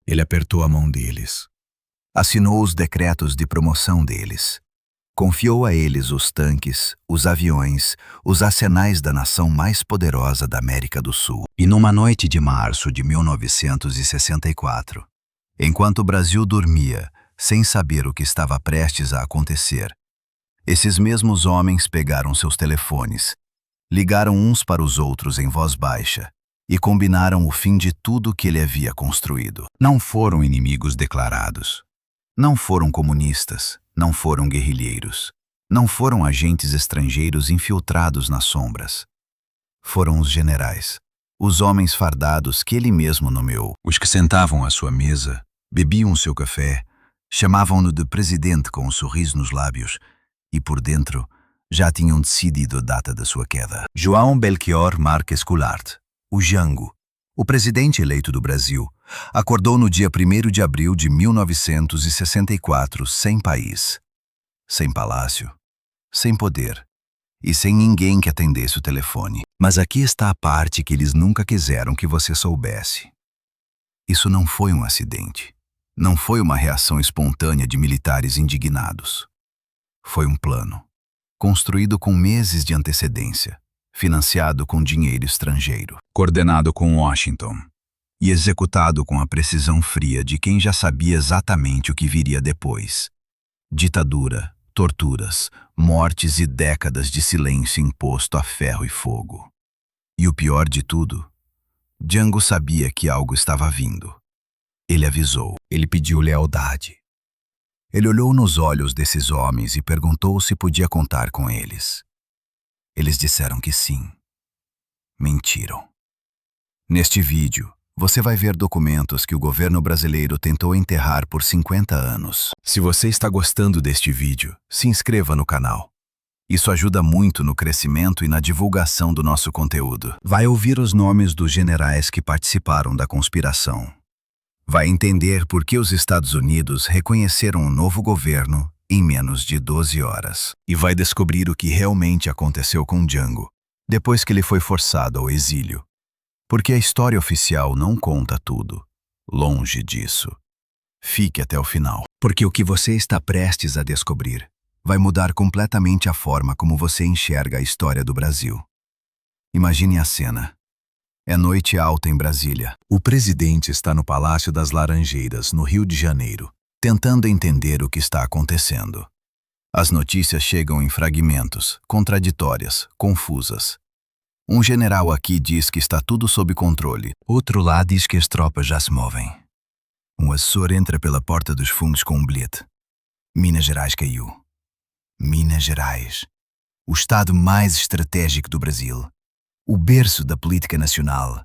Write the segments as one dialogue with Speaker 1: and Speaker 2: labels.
Speaker 1: Ele apertou a mão deles. Assinou os decretos de promoção deles. Confiou a eles os tanques, os aviões, os arsenais da nação mais poderosa da América do Sul. E numa noite de março de 1964, enquanto o Brasil dormia, sem saber o que estava prestes a acontecer, esses mesmos homens pegaram seus telefones, ligaram uns para os outros em voz baixa e combinaram o fim de tudo que ele havia construído. Não foram inimigos declarados. Não foram comunistas, não foram guerrilheiros, não foram agentes estrangeiros infiltrados nas sombras. Foram os generais, os homens fardados que ele mesmo nomeou. Os que sentavam à sua mesa, bebiam seu café, chamavam-no de presidente com um sorriso nos lábios e, por dentro, já tinham decidido a data da sua queda. João Belchior Marques Goulart, o Jango, o presidente eleito do Brasil, acordou no dia 1º de abril de 1964 sem país, sem palácio, sem poder e sem ninguém que atendesse o telefone. Mas aqui está a parte que eles nunca quiseram que você soubesse. Isso não foi um acidente. Não foi uma reação espontânea de militares indignados. Foi um plano, construído com meses de antecedência, financiado com dinheiro estrangeiro, coordenado com Washington e executado com a precisão fria de quem já sabia exatamente o que viria depois. Ditadura, torturas, mortes e décadas de silêncio imposto a ferro e fogo. E o pior de tudo, Jango sabia que algo estava vindo. Ele avisou, ele pediu lealdade. Ele olhou nos olhos desses homens e perguntou se podia contar com eles. Eles disseram que sim. Mentiram. Neste vídeo, você vai ver documentos que o governo brasileiro tentou enterrar por 50 anos. Se você está gostando deste vídeo, se inscreva no canal. Isso ajuda muito no crescimento e na divulgação do nosso conteúdo. Vai ouvir os nomes dos generais que participaram da conspiração. Vai entender por que os Estados Unidos reconheceram um novo governo em menos de 12 horas. E vai descobrir o que realmente aconteceu com Jango, depois que ele foi forçado ao exílio. Porque a história oficial não conta tudo. Longe disso. Fique até o final. Porque o que você está prestes a descobrir vai mudar completamente a forma como você enxerga a história do Brasil. Imagine a cena. É noite alta em Brasília. O presidente está no Palácio das Laranjeiras, no Rio de Janeiro, tentando entender o que está acontecendo. As notícias chegam em fragmentos, contraditórias, confusas. Um general aqui diz que está tudo sob controle. Outro lá diz que as tropas já se movem. Um assessor entra pela porta dos fundos com um bilhete. Minas Gerais caiu. Minas Gerais. O estado mais estratégico do Brasil. O berço da política nacional.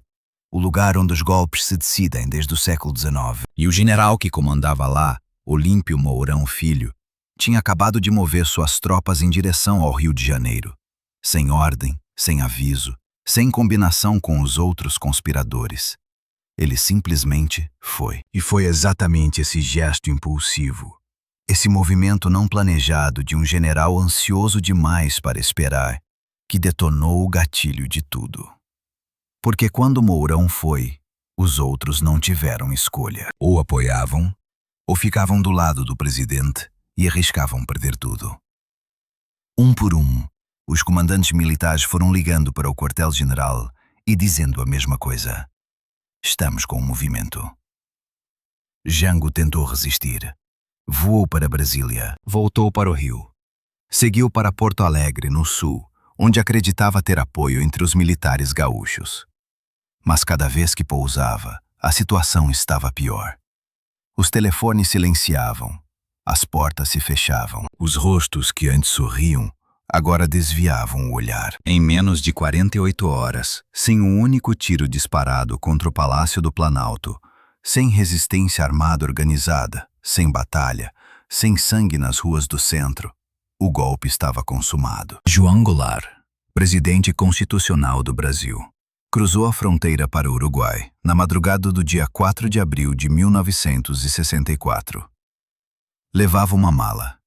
Speaker 1: O lugar onde os golpes se decidem desde o século XIX. E o general que comandava lá, Olímpio Mourão Filho, tinha acabado de mover suas tropas em direção ao Rio de Janeiro. Sem ordem, sem aviso, sem combinação com os outros conspiradores. Ele simplesmente foi. E foi exatamente esse gesto impulsivo, esse movimento não planejado de um general ansioso demais para esperar, que detonou o gatilho de tudo. Porque quando Mourão foi, os outros não tiveram escolha. Ou apoiavam, ou ficavam do lado do presidente e arriscavam perder tudo. Um por um, os comandantes militares foram ligando para o quartel-general e dizendo a mesma coisa. Estamos com um movimento. Jango tentou resistir. Voou para Brasília. Voltou para o Rio. Seguiu para Porto Alegre, no sul, onde acreditava ter apoio entre os militares gaúchos. Mas cada vez que pousava, a situação estava pior. Os telefones silenciavam, as portas se fechavam. Os rostos que antes sorriam, agora desviavam o olhar. Em menos de 48 horas, sem um único tiro disparado contra o Palácio do Planalto, sem resistência armada organizada, sem batalha, sem sangue nas ruas do centro, o golpe estava consumado. João Goulart, presidente constitucional do Brasil, cruzou a fronteira para o Uruguai na madrugada do dia 4 de abril de 1964. Levava uma mala.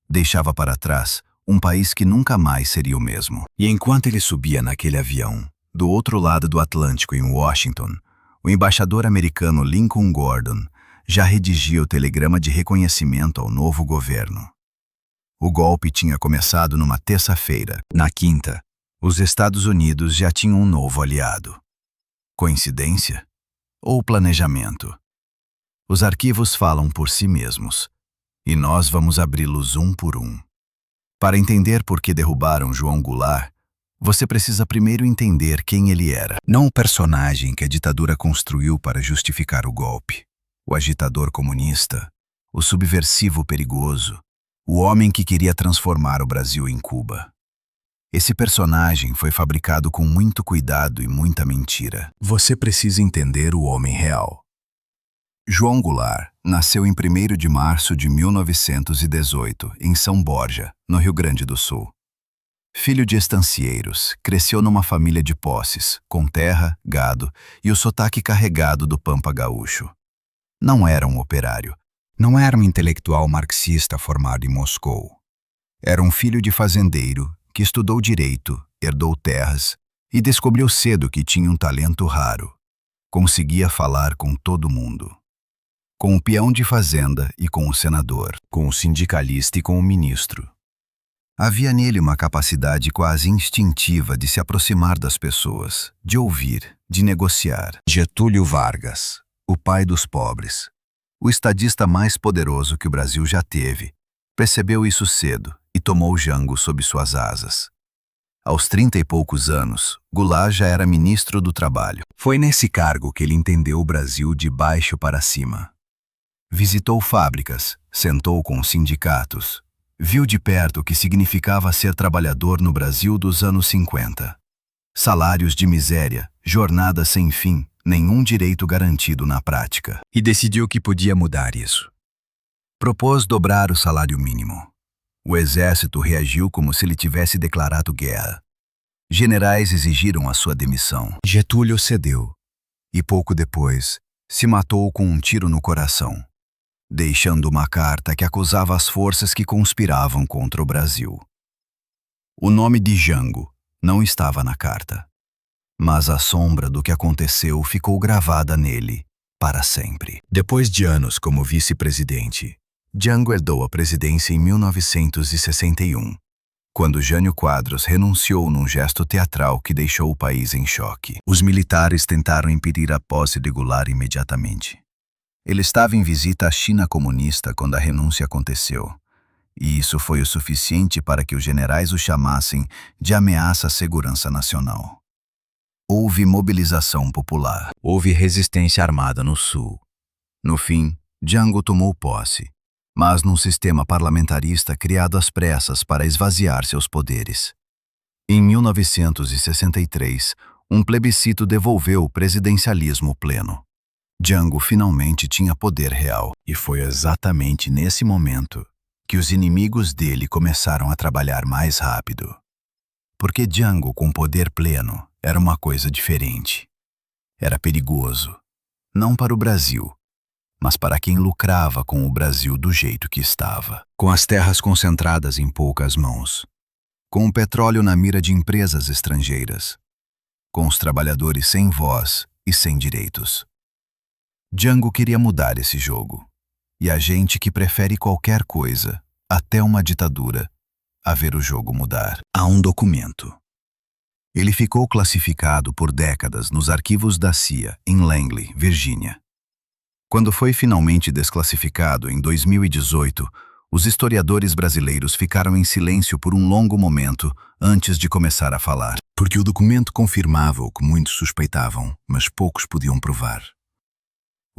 Speaker 1: Deixava para trás um país que nunca mais seria o mesmo. E enquanto ele subia naquele avião, do outro lado do Atlântico em Washington, O embaixador americano Lincoln Gordon já redigia o telegrama de reconhecimento ao novo governo. O golpe tinha começado numa terça-feira. Na quinta, os Estados Unidos já tinham um novo aliado. Coincidência? Ou planejamento? Os arquivos falam por si mesmos, e nós vamos abri-los um por um. Para entender por que derrubaram João Goulart, você precisa primeiro entender quem ele era. Não o personagem que a ditadura construiu para justificar o golpe. O agitador comunista, o subversivo perigoso, o homem que queria transformar o Brasil em Cuba. Esse personagem foi fabricado com muito cuidado e muita mentira. Você precisa entender o homem real. João Goulart nasceu em 1º de março de 1918, em São Borja, no Rio Grande do Sul. Filho de estancieiros, cresceu numa família de posses, com terra, gado e o sotaque carregado do pampa gaúcho. Não era um operário. Não era um intelectual marxista formado em Moscou. Era um filho de fazendeiro que estudou direito, herdou terras e descobriu cedo que tinha um talento raro. Conseguia falar com todo mundo. Com o peão de fazenda e com o senador, com o sindicalista e com o ministro. Havia nele uma capacidade quase instintiva de se aproximar das pessoas, de ouvir, de negociar. Getúlio Vargas, o pai dos pobres, o estadista mais poderoso que o Brasil já teve, percebeu isso cedo e tomou Jango sob suas asas. Aos 30 e poucos anos, Goulart já era ministro do Trabalho. Foi nesse cargo que ele entendeu o Brasil de baixo para cima. Visitou fábricas, sentou com sindicatos, viu de perto o que significava ser trabalhador no Brasil dos anos 50. Salários de miséria, jornadas sem fim, nenhum direito garantido na prática. E decidiu que podia mudar isso. Propôs dobrar o salário mínimo. O exército reagiu como se ele tivesse declarado guerra. Generais exigiram a sua demissão. Getúlio cedeu. E pouco depois, se matou com um tiro no coração, deixando uma carta que acusava as forças que conspiravam contra o Brasil. O nome de Jango não estava na carta, mas a sombra do que aconteceu ficou gravada nele para sempre. Depois de anos como vice-presidente, Jango herdou a presidência em 1961, quando Jânio Quadros renunciou num gesto teatral que deixou o país em choque. Os militares tentaram impedir a posse de Goulart imediatamente. Ele estava em visita à China comunista quando a renúncia aconteceu, e isso foi o suficiente para que os generais o chamassem de ameaça à segurança nacional. Houve mobilização popular. Houve resistência armada no Sul. No fim, Jango tomou posse, mas num sistema parlamentarista criado às pressas para esvaziar seus poderes. Em 1963, um plebiscito devolveu o presidencialismo pleno. Jango finalmente tinha poder real, e foi exatamente nesse momento que os inimigos dele começaram a trabalhar mais rápido. Porque Jango com poder pleno era uma coisa diferente. Era perigoso, não para o Brasil, mas para quem lucrava com o Brasil do jeito que estava. Com as terras concentradas em poucas mãos, com o petróleo na mira de empresas estrangeiras, com os trabalhadores sem voz e sem direitos. Jango queria mudar esse jogo, e a gente que prefere qualquer coisa, até uma ditadura, a ver o jogo mudar. Há um documento. Ele ficou classificado por décadas nos arquivos da CIA, em Langley, Virgínia. Quando foi finalmente desclassificado em 2018, os historiadores brasileiros ficaram em silêncio por um longo momento antes de começar a falar. Porque o documento confirmava o que muitos suspeitavam, mas poucos podiam provar.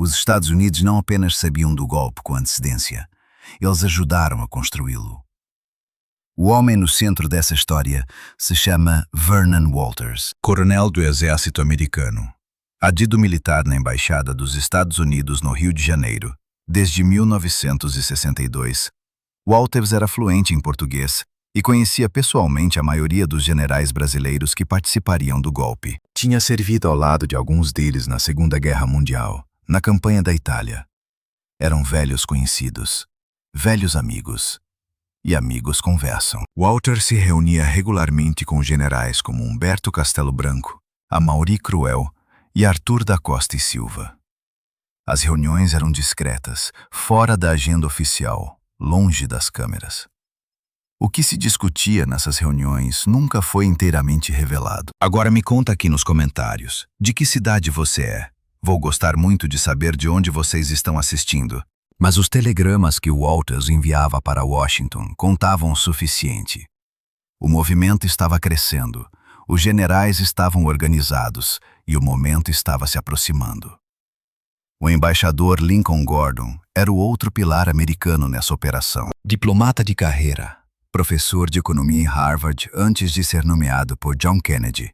Speaker 1: Os Estados Unidos não apenas sabiam do golpe com antecedência, eles ajudaram a construí-lo. O homem no centro dessa história se chama Vernon Walters, coronel do exército americano, adido militar na Embaixada dos Estados Unidos no Rio de Janeiro, desde 1962. Walters era fluente em português e conhecia pessoalmente a maioria dos generais brasileiros que participariam do golpe. Tinha servido ao lado de alguns deles na Segunda Guerra Mundial, na campanha da Itália. Eram velhos conhecidos, velhos amigos. E amigos conversam. Walter se reunia regularmente com generais como Humberto Castelo Branco, Amaury Cruel e Arthur da Costa e Silva. As reuniões eram discretas, fora da agenda oficial, longe das câmeras. O que se discutia nessas reuniões nunca foi inteiramente revelado. Agora me conta aqui nos comentários, de que cidade você é? Vou gostar muito de saber de onde vocês estão assistindo. Mas os telegramas que Walters enviava para Washington contavam o suficiente. O movimento estava crescendo, os generais estavam organizados e o momento estava se aproximando. O embaixador Lincoln Gordon era o outro pilar americano nessa operação. Diplomata de carreira, professor de economia em Harvard antes de ser nomeado por John Kennedy.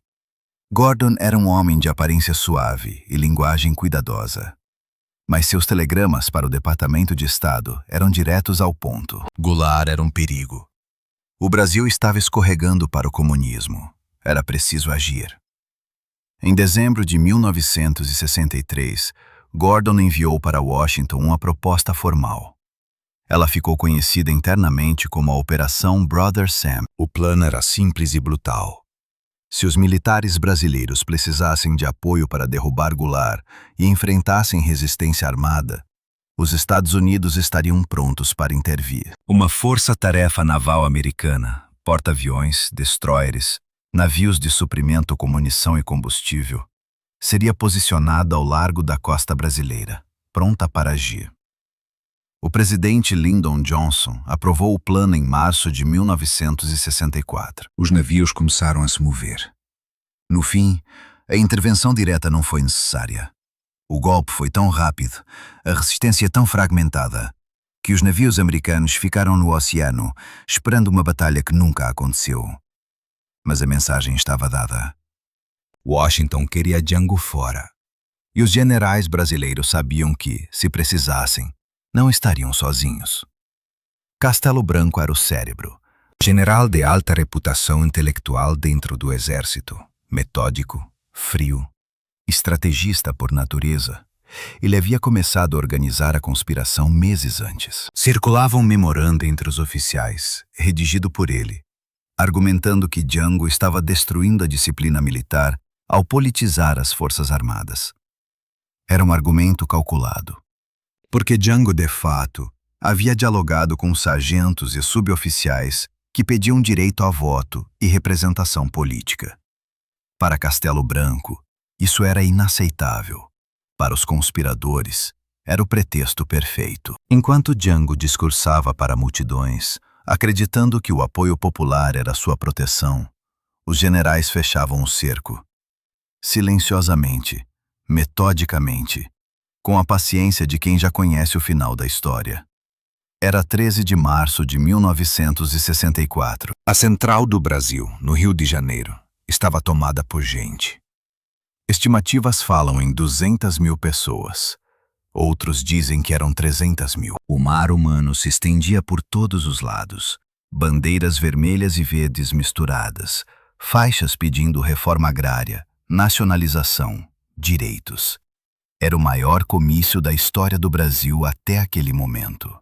Speaker 1: Gordon era um homem de aparência suave e linguagem cuidadosa. Mas seus telegramas para o Departamento de Estado eram diretos ao ponto. Goulart era um perigo. O Brasil estava escorregando para o comunismo. Era preciso agir. Em dezembro de 1963, Gordon enviou para Washington uma proposta formal. Ela ficou conhecida internamente como a Operação Brother Sam. O plano era simples e brutal. Se os militares brasileiros precisassem de apoio para derrubar Goulart e enfrentassem resistência armada, os Estados Unidos estariam prontos para intervir. Uma força-tarefa naval americana, porta-aviões, destroyers, navios de suprimento com munição e combustível, seria posicionada ao largo da costa brasileira, pronta para agir. O presidente Lyndon Johnson aprovou o plano em março de 1964. Os navios começaram a se mover. No fim, a intervenção direta não foi necessária. O golpe foi tão rápido, a resistência tão fragmentada, que os navios americanos ficaram no oceano, esperando uma batalha que nunca aconteceu. Mas a mensagem estava dada. Washington queria Django fora. E os generais brasileiros sabiam que, se precisassem, não estariam sozinhos. Castelo Branco era o cérebro, general de alta reputação intelectual dentro do exército, metódico, frio, estrategista por natureza. Ele havia começado a organizar a conspiração meses antes. Circulava um memorando entre os oficiais, redigido por ele, argumentando que Django estava destruindo a disciplina militar ao politizar as forças armadas. Era um argumento calculado, porque Django, de fato, havia dialogado com sargentos e suboficiais que pediam direito a voto e representação política. Para Castelo Branco, isso era inaceitável. Para os conspiradores, era o pretexto perfeito. Enquanto Django discursava para multidões, acreditando que o apoio popular era sua proteção, os generais fechavam o cerco. Silenciosamente, metodicamente, com a paciência de quem já conhece o final da história. Era 13 de março de 1964. A central do Brasil, no Rio de Janeiro, estava tomada por gente. Estimativas falam em 200 mil pessoas. Outros dizem que eram 300 mil. O mar humano se estendia por todos os lados. Bandeiras vermelhas e verdes misturadas. Faixas pedindo reforma agrária, nacionalização, direitos. Era o maior comício da história do Brasil até aquele momento.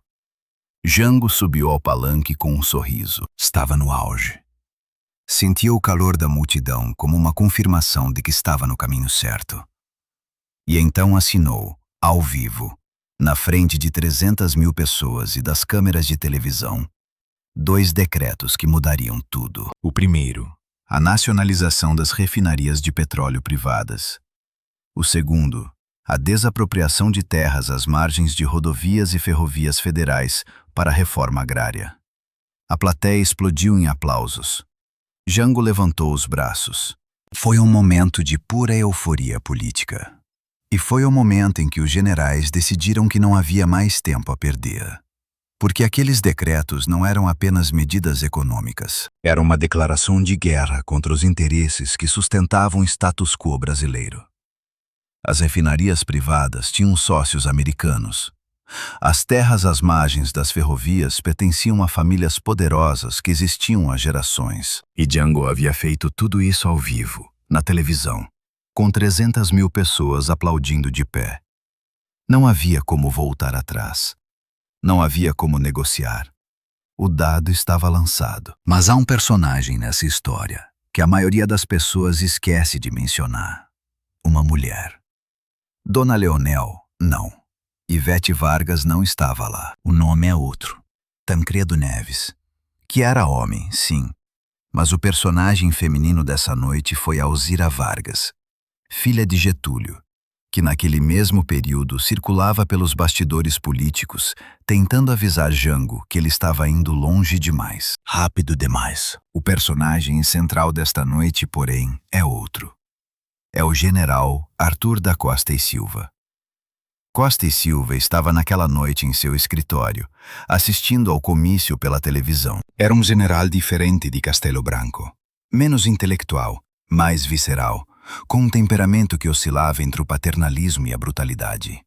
Speaker 1: Django subiu ao palanque com um sorriso. Estava no auge. Sentia o calor da multidão como uma confirmação de que estava no caminho certo. E então assinou, ao vivo, na frente de 300 mil pessoas e das câmeras de televisão, 2 decretos que mudariam tudo. O primeiro, a nacionalização das refinarias de petróleo privadas. O segundo, a desapropriação de terras às margens de rodovias e ferrovias federais para a reforma agrária. A plateia explodiu em aplausos. Django levantou os braços. Foi um momento de pura euforia política. E foi o momento em que os generais decidiram que não havia mais tempo a perder. Porque aqueles decretos não eram apenas medidas econômicas. Era uma declaração de guerra contra os interesses que sustentavam o status quo brasileiro. As refinarias privadas tinham sócios americanos. As terras às margens das ferrovias pertenciam a famílias poderosas que existiam há gerações. E Django havia feito tudo isso ao vivo, na televisão, com 300 mil pessoas aplaudindo de pé. Não havia como voltar atrás. Não havia como negociar. O dado estava lançado. Mas há um personagem nessa história que a maioria das pessoas esquece de mencionar. uma mulher. Dona Leonel, não. Ivete Vargas não estava lá. O nome é outro. Tancredo Neves. Que era homem, sim. Mas o personagem feminino dessa noite foi Alzira Vargas, filha de Getúlio, que naquele mesmo período circulava pelos bastidores políticos, tentando avisar Jango que ele estava indo longe demais, rápido demais. O personagem central desta noite, porém, é outro. É o general Arthur da Costa e Silva. Costa e Silva estava naquela noite em seu escritório, assistindo ao comício pela televisão. Era um general diferente de Castelo Branco. Menos intelectual, mais visceral, com um temperamento que oscilava entre o paternalismo e a brutalidade.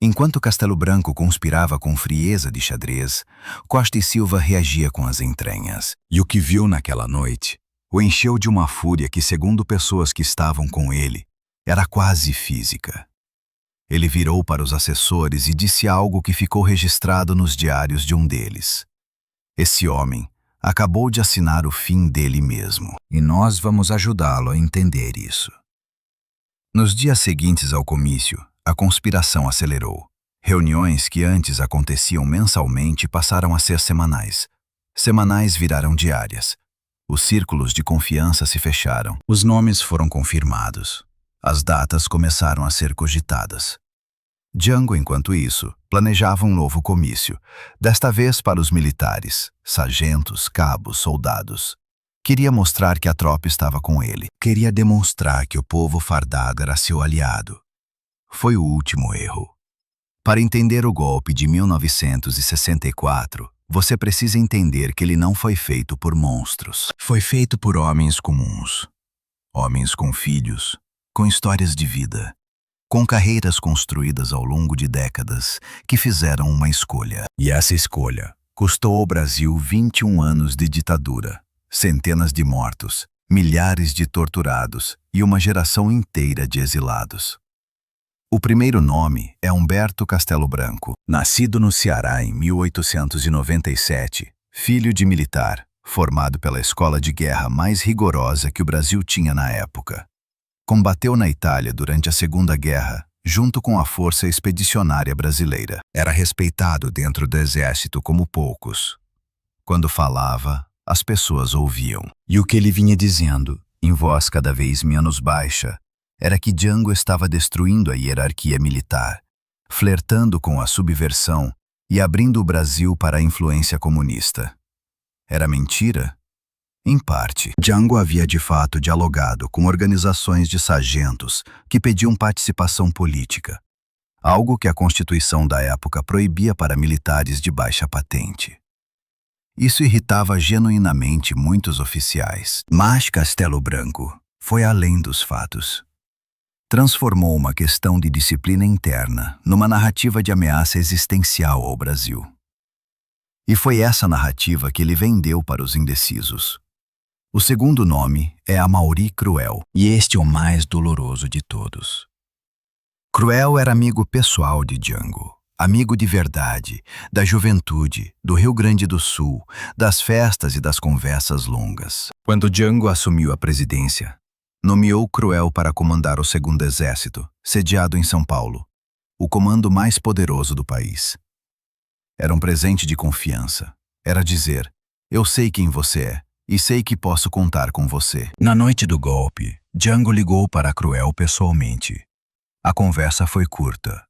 Speaker 1: Enquanto Castelo Branco conspirava com frieza de xadrez, Costa e Silva reagia com as entranhas. E o que viu naquela noite o encheu de uma fúria que, segundo pessoas que estavam com ele, era quase física. Ele virou para os assessores e disse algo que ficou registrado nos diários de um deles. Esse homem acabou de assinar o fim dele mesmo, e nós vamos ajudá-lo a entender isso. Nos dias seguintes ao comício, a conspiração acelerou. Reuniões que antes aconteciam mensalmente passaram a ser semanais. Semanais viraram diárias. Os círculos de confiança se fecharam. Os nomes foram confirmados. As datas começaram a ser cogitadas. Jango, enquanto isso, planejava um novo comício, desta vez para os militares, sargentos, cabos, soldados. Queria mostrar que a tropa estava com ele. Queria demonstrar que o povo fardado era seu aliado. Foi o último erro. Para entender o golpe de 1964, você precisa entender que ele não foi feito por monstros. Foi feito por homens comuns. Homens com filhos, com histórias de vida, com carreiras construídas ao longo de décadas que fizeram uma escolha. E essa escolha custou ao Brasil 21 anos de ditadura, centenas de mortos, milhares de torturados e uma geração inteira de exilados. O primeiro nome é Humberto Castelo Branco, nascido no Ceará em 1897, filho de militar, formado pela escola de guerra mais rigorosa que o Brasil tinha na época. Combateu na Itália durante a Segunda Guerra, junto com a Força Expedicionária Brasileira. Era respeitado dentro do exército como poucos. Quando falava, as pessoas ouviam. E o que ele vinha dizendo, em voz cada vez menos baixa, era que Jango estava destruindo a hierarquia militar, flertando com a subversão e abrindo o Brasil para a influência comunista. Era mentira? Em parte, Jango havia de fato dialogado com organizações de sargentos que pediam participação política, algo que a Constituição da época proibia para militares de baixa patente. Isso irritava genuinamente muitos oficiais, mas Castelo Branco foi além dos fatos. Transformou uma questão de disciplina interna numa narrativa de ameaça existencial ao Brasil. E foi essa narrativa que ele vendeu para os indecisos. O segundo nome é Amaury Cruel, e este é o mais doloroso de todos. Cruel era amigo pessoal de Jango, amigo de verdade, da juventude, do Rio Grande do Sul, das festas e das conversas longas. Quando Jango assumiu a presidência, nomeou Cruel para comandar o Segundo Exército, sediado em São Paulo, o comando mais poderoso do país. Era um presente de confiança. Era dizer, eu sei quem você é, e sei que posso contar com você. Na noite do golpe, Jango ligou para Cruel pessoalmente. A conversa foi curta.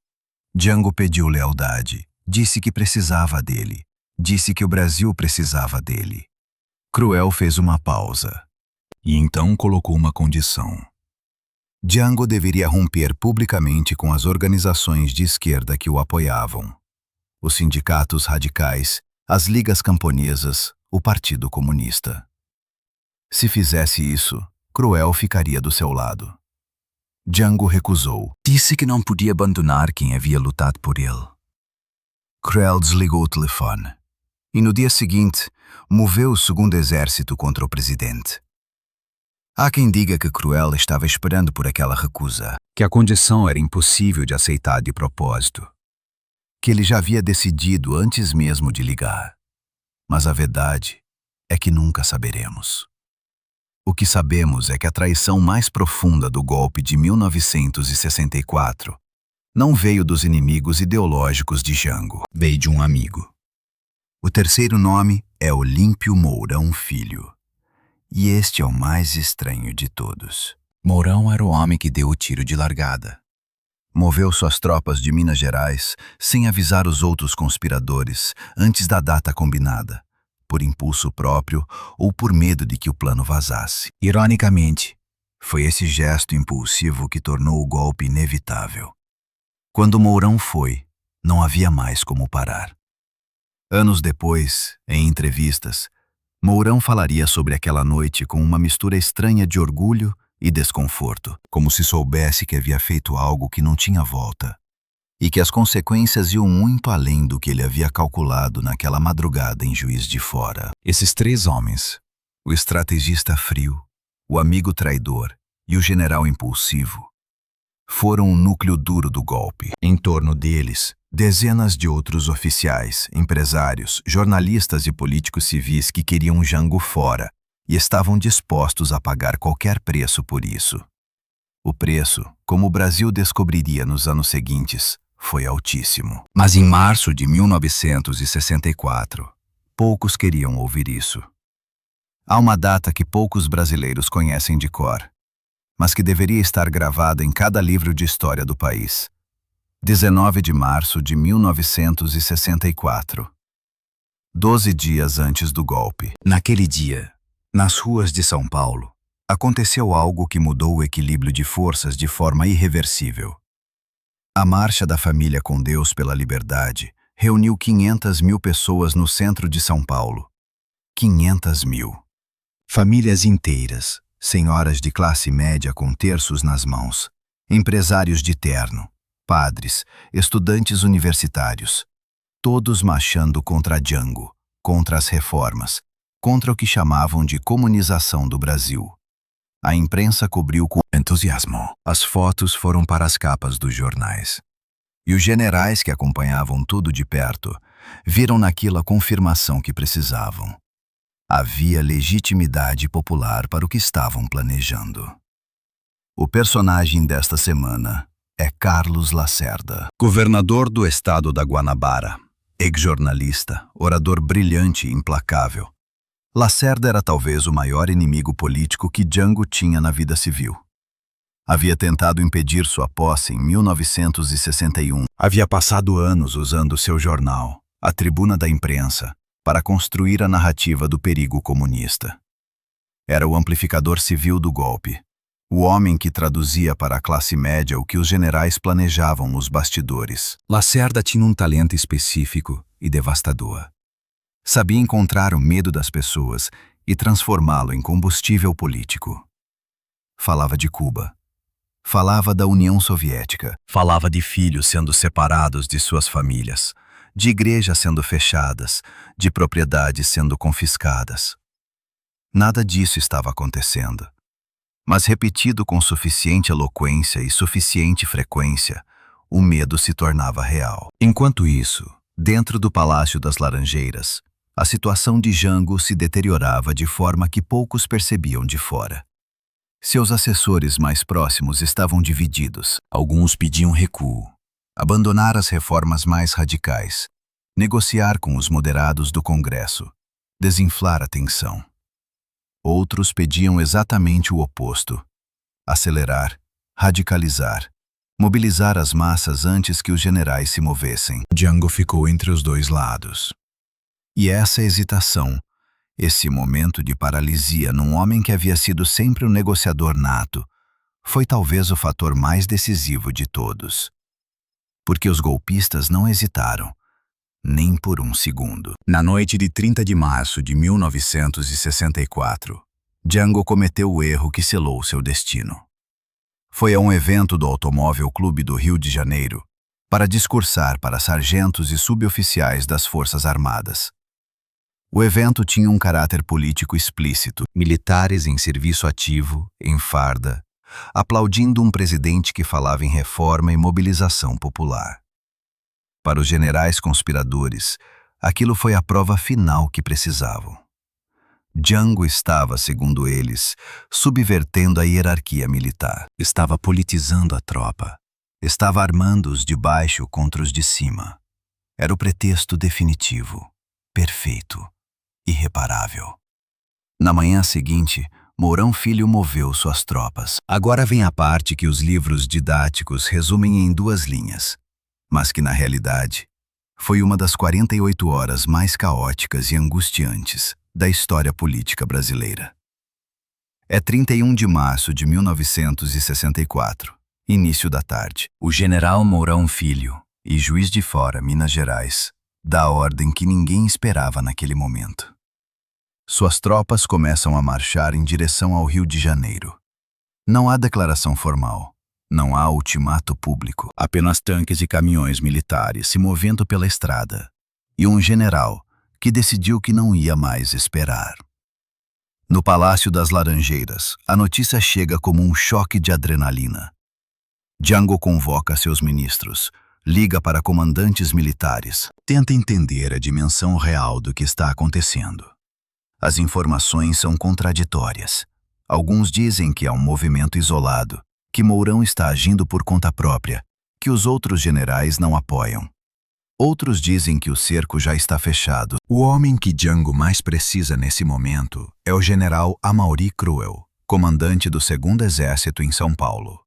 Speaker 1: Jango pediu lealdade, disse que precisava dele, disse que o Brasil precisava dele. Cruel fez uma pausa, e então colocou uma condição. Jango deveria romper publicamente com as organizações de esquerda que o apoiavam. Os sindicatos radicais, as ligas camponesas, o Partido Comunista. Se fizesse isso, Cruel ficaria do seu lado. Jango recusou. Disse que não podia abandonar quem havia lutado por ele. Cruel desligou o telefone. E no dia seguinte, moveu o Segundo Exército contra o presidente. Há quem diga que Cruel estava esperando por aquela recusa, que a condição era impossível de aceitar de propósito, que ele já havia decidido antes mesmo de ligar. Mas a verdade é que nunca saberemos. O que sabemos é que a traição mais profunda do golpe de 1964 não veio dos inimigos ideológicos de Jango, veio de um amigo. O terceiro nome é Olímpio Mourão Filho. E este é o mais estranho de todos. Mourão era o homem que deu o tiro de largada. Moveu suas tropas de Minas Gerais sem avisar os outros conspiradores antes da data combinada, por impulso próprio ou por medo de que o plano vazasse. Ironicamente, foi esse gesto impulsivo que tornou o golpe inevitável. Quando Mourão foi, não havia mais como parar. Anos depois, em entrevistas, Mourão falaria sobre aquela noite com uma mistura estranha de orgulho e desconforto, como se soubesse que havia feito algo que não tinha volta, e que as consequências iam muito além do que ele havia calculado naquela madrugada em Juiz de Fora. Esses três homens, o estrategista frio, o amigo traidor e o general impulsivo, foram o núcleo duro do golpe. Em torno deles, dezenas de outros oficiais, empresários, jornalistas e políticos civis que queriam Jango fora e estavam dispostos a pagar qualquer preço por isso. O preço, como o Brasil descobriria nos anos seguintes, foi altíssimo. Mas em março de 1964, poucos queriam ouvir isso. Há uma data que poucos brasileiros conhecem de cor, mas que deveria estar gravada em cada livro de história do país. 19 de março de 1964. 12 dias antes do golpe. Naquele dia, nas ruas de São Paulo, aconteceu algo que mudou o equilíbrio de forças de forma irreversível. A Marcha da Família com Deus pela Liberdade reuniu 500 mil pessoas no centro de São Paulo. 500 mil. Famílias inteiras, senhoras de classe média com terços nas mãos, empresários de terno, padres, estudantes universitários, todos marchando contra Jango, contra as reformas, contra o que chamavam de comunização do Brasil. A imprensa cobriu com entusiasmo. As fotos foram para as capas dos jornais. E os generais que acompanhavam tudo de perto viram naquilo a confirmação que precisavam. Havia legitimidade popular para o que estavam planejando. O personagem desta semana é Carlos Lacerda, governador do estado da Guanabara, ex-jornalista, orador brilhante e implacável. Lacerda era talvez o maior inimigo político que Jango tinha na vida civil. Havia tentado impedir sua posse em 1961. Havia passado anos usando seu jornal, a Tribuna da Imprensa, para construir a narrativa do perigo comunista. Era o amplificador civil do golpe, o homem que traduzia para a classe média o que os generais planejavam nos bastidores. Lacerda tinha um talento específico e devastador. Sabia encontrar o medo das pessoas e transformá-lo em combustível político. Falava de Cuba. Falava da União Soviética. Falava de filhos sendo separados de suas famílias, de igrejas sendo fechadas, de propriedades sendo confiscadas. Nada disso estava acontecendo. Mas repetido com suficiente eloquência e suficiente frequência, o medo se tornava real. Enquanto isso, dentro do Palácio das Laranjeiras, a situação de Jango se deteriorava de forma que poucos percebiam de fora. Seus assessores mais próximos estavam divididos. Alguns pediam recuo, abandonar as reformas mais radicais, negociar com os moderados do Congresso, desinflar a tensão. Outros pediam exatamente o oposto: acelerar, radicalizar, mobilizar as massas antes que os generais se movessem. Jango ficou entre os dois lados. E essa hesitação, esse momento de paralisia num homem que havia sido sempre um negociador nato, foi talvez o fator mais decisivo de todos. Porque os golpistas não hesitaram, nem por um segundo. Na noite de 30 de março de 1964, Jango cometeu o erro que selou seu destino. Foi a um evento do Automóvel Clube do Rio de Janeiro para discursar para sargentos e suboficiais das Forças Armadas. O evento tinha um caráter político explícito, militares em serviço ativo, em farda, aplaudindo um presidente que falava em reforma e mobilização popular. Para os generais conspiradores, aquilo foi a prova final que precisavam. Django estava, segundo eles, subvertendo a hierarquia militar. Estava politizando a tropa. Estava armando os de baixo contra os de cima. Era o pretexto definitivo, perfeito, irreparável. Na manhã seguinte, Mourão Filho moveu suas tropas. Agora vem a parte que os livros didáticos resumem em 2 linhas, mas que, na realidade, foi uma das 48 horas mais caóticas e angustiantes da história política brasileira. É 31 de março de 1964, início da tarde. O general Mourão Filho, e Juiz de Fora, Minas Gerais, dá a ordem que ninguém esperava naquele momento. Suas tropas começam a marchar em direção ao Rio de Janeiro. Não há declaração formal, não há ultimato público, apenas tanques e caminhões militares se movendo pela estrada, e um general que decidiu que não ia mais esperar. No Palácio das Laranjeiras, a notícia chega como um choque de adrenalina. Django convoca seus ministros, liga para comandantes militares, tenta entender a dimensão real do que está acontecendo. As informações são contraditórias. Alguns dizem que é um movimento isolado, que Mourão está agindo por conta própria, que os outros generais não apoiam. Outros dizem que o cerco já está fechado. O homem que Django mais precisa nesse momento é o general Amaury Cruel, comandante do 2º Exército em São Paulo.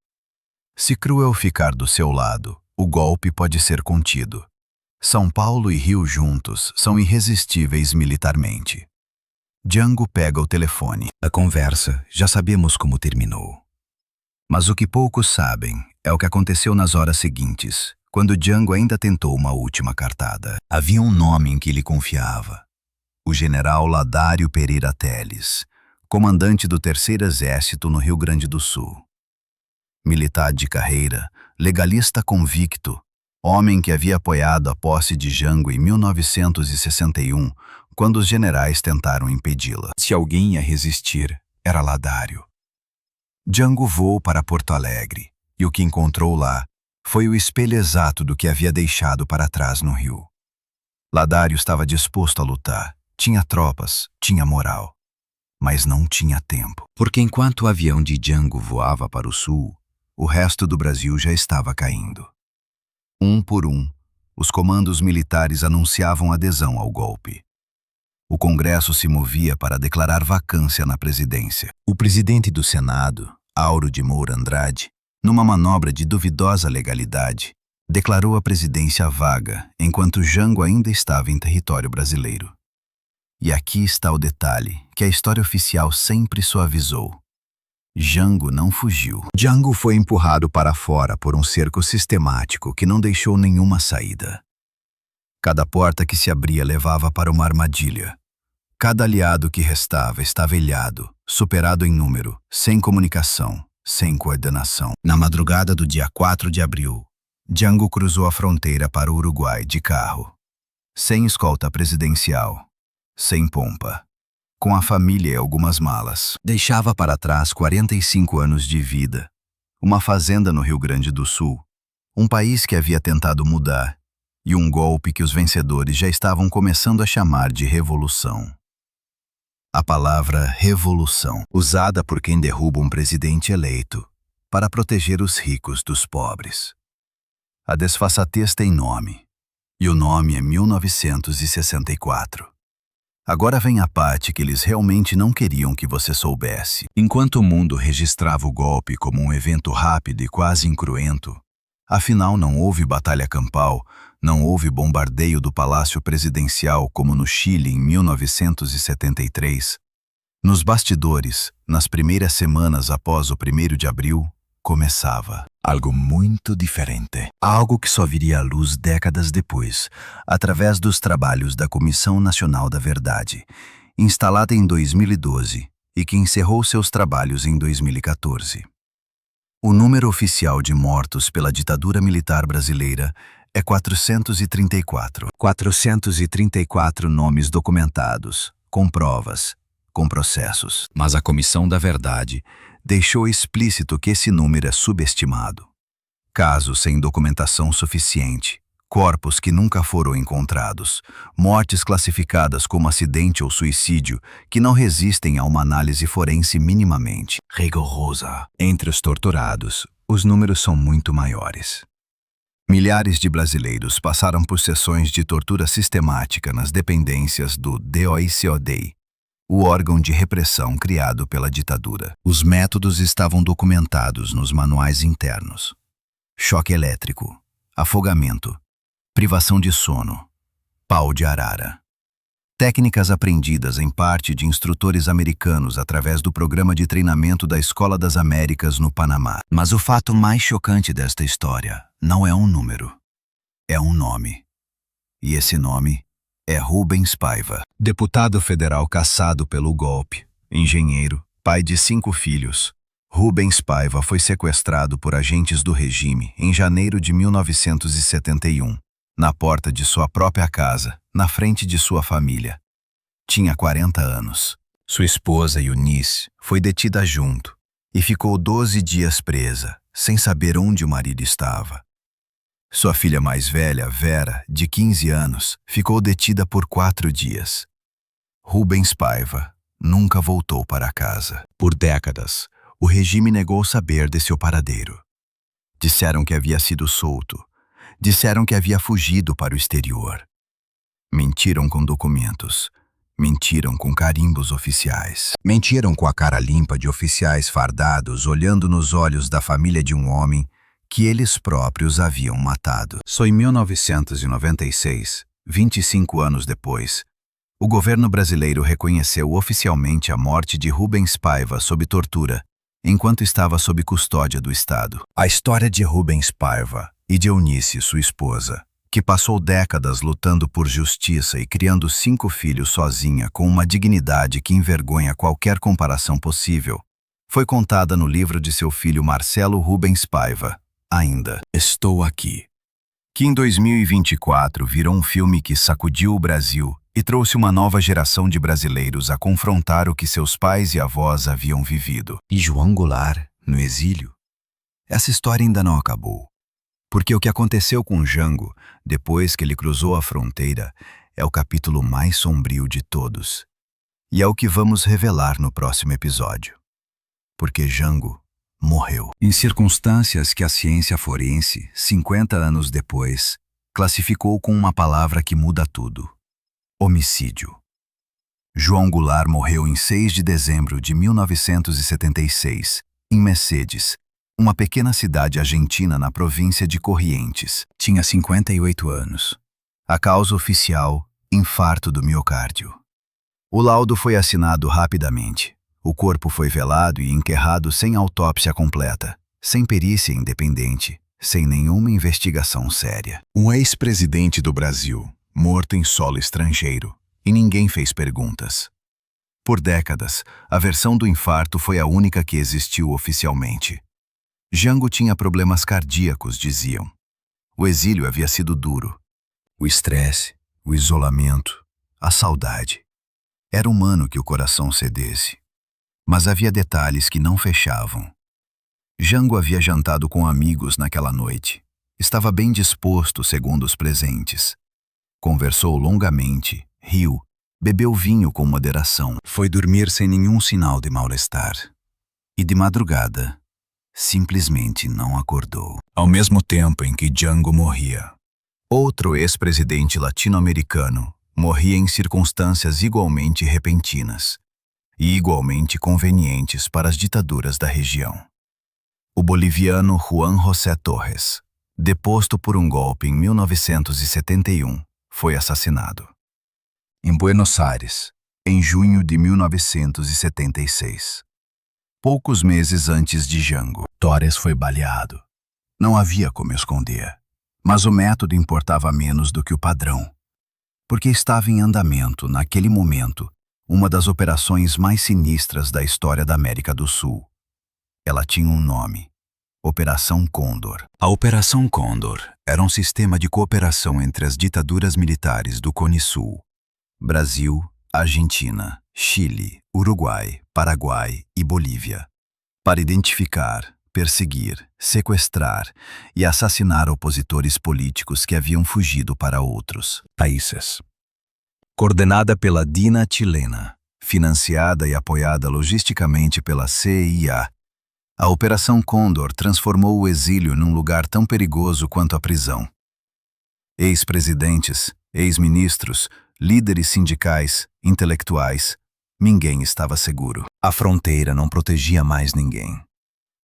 Speaker 1: Se Cruel ficar do seu lado, o golpe pode ser contido. São Paulo e Rio juntos são irresistíveis militarmente. Django pega o telefone. A conversa, já sabemos como terminou. Mas o que poucos sabem é o que aconteceu nas horas seguintes, quando Django ainda tentou uma última cartada. Havia um nome em que ele confiava. O general Ladário Pereira Teles, comandante do 3º Exército no Rio Grande do Sul. Militar de carreira, legalista convicto, homem que havia apoiado a posse de Django em 1961, quando os generais tentaram impedi-la. Se alguém ia resistir, era Ladário. Django voou para Porto Alegre, e o que encontrou lá foi o espelho exato do que havia deixado para trás no Rio. Ladário estava disposto a lutar, tinha tropas, tinha moral, mas não tinha tempo. Porque enquanto o avião de Django voava para o sul, o resto do Brasil já estava caindo. Um por um, os comandos militares anunciavam adesão ao golpe. O Congresso se movia para declarar vacância na presidência. O presidente do Senado, Auro de Moura Andrade, numa manobra de duvidosa legalidade, declarou a presidência vaga enquanto Django ainda estava em território brasileiro. E aqui está o detalhe que a história oficial sempre suavizou. Django não fugiu. Django foi empurrado para fora por um cerco sistemático que não deixou nenhuma saída. Cada porta que se abria levava para uma armadilha. Cada aliado que restava estava ilhado, superado em número, sem comunicação, sem coordenação. Na madrugada do dia 4 de abril, Django cruzou a fronteira para o Uruguai de carro. Sem escolta presidencial, sem pompa. Com a família e algumas malas. Deixava para trás 45 anos de vida, uma fazenda no Rio Grande do Sul, um país que havia tentado mudar, e um golpe que os vencedores já estavam começando a chamar de revolução. A palavra revolução, usada por quem derruba um presidente eleito para proteger os ricos dos pobres. A desfaçatez tem nome, e o nome é 1964. Agora vem a parte que eles realmente não queriam que você soubesse. Enquanto o mundo registrava o golpe como um evento rápido e quase incruento, afinal não houve batalha campal, não houve bombardeio do Palácio Presidencial como no Chile em 1973. Nos bastidores, nas primeiras semanas após o 1º de abril, começava algo muito diferente. Algo que só viria à luz décadas depois, através dos trabalhos da Comissão Nacional da Verdade, instalada em 2012 e que encerrou seus trabalhos em 2014. O número oficial de mortos pela ditadura militar brasileira é 434. 434 nomes documentados, com provas, com processos. Mas a Comissão da Verdade deixou explícito que esse número é subestimado. Casos sem documentação suficiente, corpos que nunca foram encontrados, mortes classificadas como acidente ou suicídio que não resistem a uma análise forense minimamente rigorosa. Entre os torturados, os números são muito maiores. Milhares de brasileiros passaram por sessões de tortura sistemática nas dependências do DOICOD, o órgão de repressão criado pela ditadura. Os métodos estavam documentados nos manuais internos: choque elétrico, afogamento, privação de sono, pau de arara. Técnicas aprendidas em parte de instrutores americanos através do programa de treinamento da Escola das Américas no Panamá. Mas o fato mais chocante desta história não é um número, é um nome. E esse nome é Rubens Paiva, deputado federal cassado pelo golpe, engenheiro, pai de 5 filhos. Rubens Paiva foi sequestrado por agentes do regime em janeiro de 1971, na porta de sua própria casa, na frente de sua família. Tinha 40 anos. Sua esposa, Eunice, foi detida junto e ficou 12 dias presa, sem saber onde o marido estava. Sua filha mais velha, Vera, de 15 anos, ficou detida por 4 dias. Rubens Paiva nunca voltou para casa. Por décadas, o regime negou saber de seu paradeiro. Disseram que havia sido solto. Disseram que havia fugido para o exterior. Mentiram com documentos. Mentiram com carimbos oficiais. Mentiram com a cara limpa de oficiais fardados olhando nos olhos da família de um homem que eles próprios haviam matado. Só em 1996, 25 anos depois, o governo brasileiro reconheceu oficialmente a morte de Rubens Paiva sob tortura, enquanto estava sob custódia do Estado. A história de Rubens Paiva e de Eunice, sua esposa, que passou décadas lutando por justiça e criando 5 filhos sozinha com uma dignidade que envergonha qualquer comparação possível, foi contada no livro de seu filho Marcelo Rubens Paiva, Ainda Estou Aqui, que em 2024 virou um filme que sacudiu o Brasil e trouxe uma nova geração de brasileiros a confrontar o que seus pais e avós haviam vivido. E João Goulart, no exílio? Essa história ainda não acabou. Porque o que aconteceu com Jango, depois que ele cruzou a fronteira, é o capítulo mais sombrio de todos. E é o que vamos revelar no próximo episódio. Porque Jango morreu. Em circunstâncias que a ciência forense, 50 anos depois, classificou com uma palavra que muda tudo: homicídio. João Goulart morreu em 6 de dezembro de 1976, em Mercedes, uma pequena cidade argentina na província de Corrientes. Tinha 58 anos. A causa oficial: infarto do miocárdio. O laudo foi assinado rapidamente. O corpo foi velado e enterrado sem autópsia completa, sem perícia independente, sem nenhuma investigação séria. Um ex-presidente do Brasil, morto em solo estrangeiro, e ninguém fez perguntas. Por décadas, a versão do infarto foi a única que existiu oficialmente. Jango tinha problemas cardíacos, diziam. O exílio havia sido duro. O estresse, o isolamento, a saudade. Era humano que o coração cedesse. Mas havia detalhes que não fechavam. Jango havia jantado com amigos naquela noite. Estava bem disposto, segundo os presentes. Conversou longamente, riu, bebeu vinho com moderação. Foi dormir sem nenhum sinal de mal-estar. E de madrugada, simplesmente não acordou. Ao mesmo tempo em que Jango morria, outro ex-presidente latino-americano morria em circunstâncias igualmente repentinas e igualmente convenientes para as ditaduras da região. O boliviano Juan José Torres, deposto por um golpe em 1971, foi assassinado. Em Buenos Aires, em junho de 1976. Poucos meses antes de Jango, Torres foi baleado. Não havia como esconder, mas o método importava menos do que o padrão, porque estava em andamento, naquele momento, uma das operações mais sinistras da história da América do Sul. Ela tinha um nome: Operação Cóndor. A Operação Cóndor era um sistema de cooperação entre as ditaduras militares do Cone Sul, Brasil, Argentina, Chile, Uruguai, Paraguai e Bolívia, para identificar, perseguir, sequestrar e assassinar opositores políticos que haviam fugido para outros países. Coordenada pela DINA chilena, financiada e apoiada logisticamente pela CIA, a Operação Condor transformou o exílio num lugar tão perigoso quanto a prisão. Ex-presidentes, ex-ministros, líderes sindicais, intelectuais, ninguém estava seguro. A fronteira não protegia mais ninguém.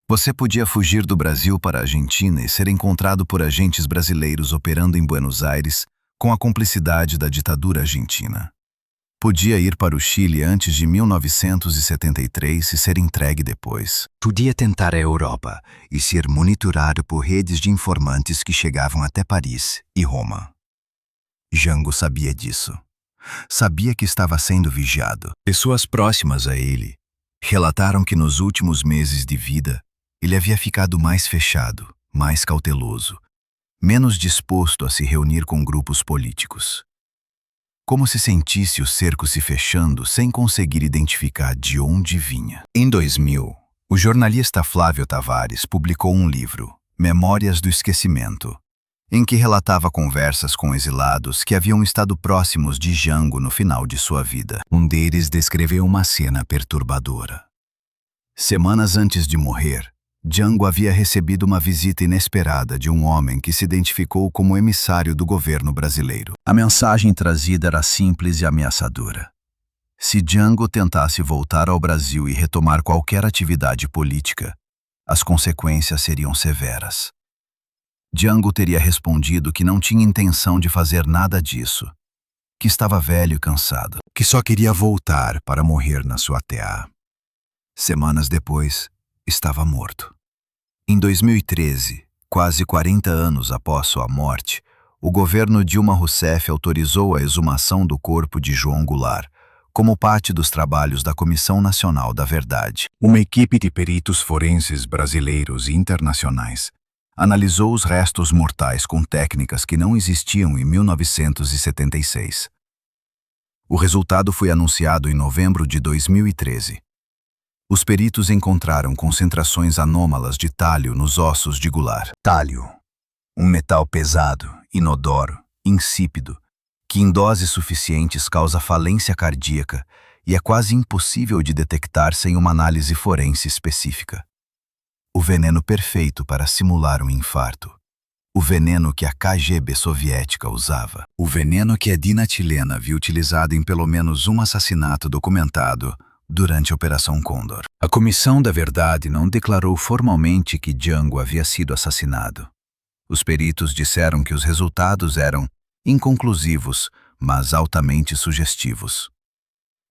Speaker 1: Você podia fugir do Brasil para a Argentina e ser encontrado por agentes brasileiros operando em Buenos Aires com a cumplicidade da ditadura argentina. Podia ir para o Chile antes de 1973 e ser entregue depois. Podia tentar a Europa e ser monitorado por redes de informantes que chegavam até Paris e Roma. Django sabia disso. Sabia que estava sendo vigiado. Pessoas próximas a ele relataram que nos últimos meses de vida ele havia ficado mais fechado, mais cauteloso, menos disposto a se reunir com grupos políticos. Como se sentisse o cerco se fechando sem conseguir identificar de onde vinha. Em 2000, o jornalista Flávio Tavares publicou um livro, Memórias do Esquecimento, em que relatava conversas com exilados que haviam estado próximos de Django no final de sua vida. Um deles descreveu uma cena perturbadora. Semanas antes de morrer, Django havia recebido uma visita inesperada de um homem que se identificou como emissário do governo brasileiro. A mensagem trazida era simples e ameaçadora. Se Django tentasse voltar ao Brasil e retomar qualquer atividade política, as consequências seriam severas. Django teria respondido que não tinha intenção de fazer nada disso, que estava velho e cansado, que só queria voltar para morrer na sua terra. Semanas depois, estava morto. Em 2013, quase 40 anos após sua morte, o governo Dilma Rousseff autorizou a exumação do corpo de João Goulart, como parte dos trabalhos da Comissão Nacional da Verdade. Uma equipe de peritos forenses brasileiros e internacionais analisou os restos mortais com técnicas que não existiam em 1976. O resultado foi anunciado em novembro de 2013. Os peritos encontraram concentrações anômalas de tálio nos ossos de Goulart. Tálio, um metal pesado, inodoro, insípido, que em doses suficientes causa falência cardíaca e é quase impossível de detectar sem uma análise forense específica. O veneno perfeito para simular um infarto. O veneno que a KGB soviética usava. O veneno que a DINA chilena havia utilizado em pelo menos um assassinato documentado durante a Operação Condor. A Comissão da Verdade não declarou formalmente que Django havia sido assassinado. Os peritos disseram que os resultados eram inconclusivos, mas altamente sugestivos.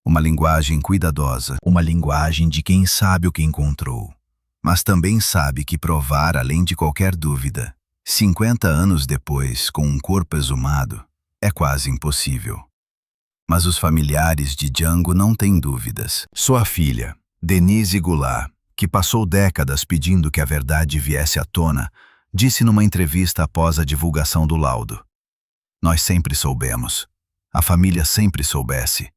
Speaker 1: Uma linguagem cuidadosa, uma linguagem de quem sabe o que encontrou, mas também sabe que provar além de qualquer dúvida, 50 anos depois, com um corpo exumado, é quase impossível. Mas os familiares de Django não têm dúvidas. Sua filha, Denise Goulart, que passou décadas pedindo que a verdade viesse à tona, disse numa entrevista após a divulgação do laudo: "Nós sempre soubemos. A família sempre soubesse.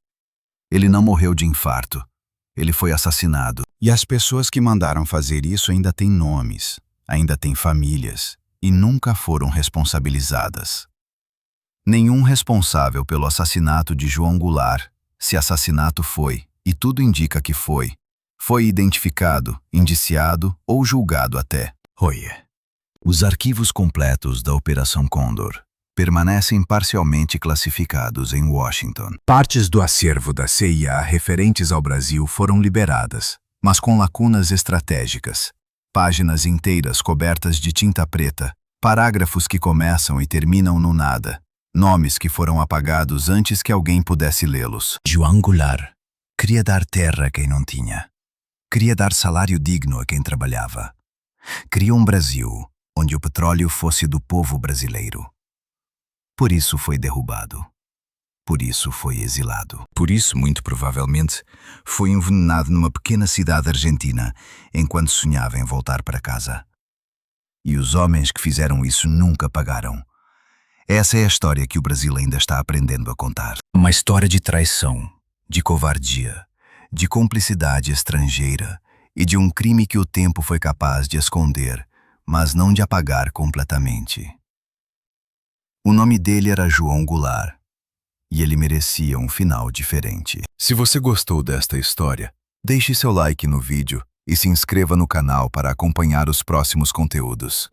Speaker 1: Ele não morreu de infarto. Ele foi assassinado. E as pessoas que mandaram fazer isso ainda têm nomes, ainda têm famílias, e nunca foram responsabilizadas." Nenhum responsável pelo assassinato de João Goulart, se assassinato foi, e tudo indica que foi identificado, indiciado ou julgado até. Os arquivos completos da Operação Condor permanecem parcialmente classificados em Washington. Partes do acervo da CIA referentes ao Brasil foram liberadas, mas com lacunas estratégicas. Páginas inteiras cobertas de tinta preta, parágrafos que começam e terminam no nada. Nomes que foram apagados antes que alguém pudesse lê-los. João Goulart queria dar terra a quem não tinha. Queria dar salário digno a quem trabalhava. Queria um Brasil onde o petróleo fosse do povo brasileiro. Por isso foi derrubado. Por isso foi exilado. Por isso, muito provavelmente, foi envenenado numa pequena cidade argentina enquanto sonhava em voltar para casa. E os homens que fizeram isso nunca pagaram. Essa é a história que o Brasil ainda está aprendendo a contar. Uma história de traição, de covardia, de cumplicidade estrangeira e de um crime que o tempo foi capaz de esconder, mas não de apagar completamente. O nome dele era João Goulart, e ele merecia um final diferente. Se você gostou desta história, deixe seu like no vídeo e se inscreva no canal para acompanhar os próximos conteúdos.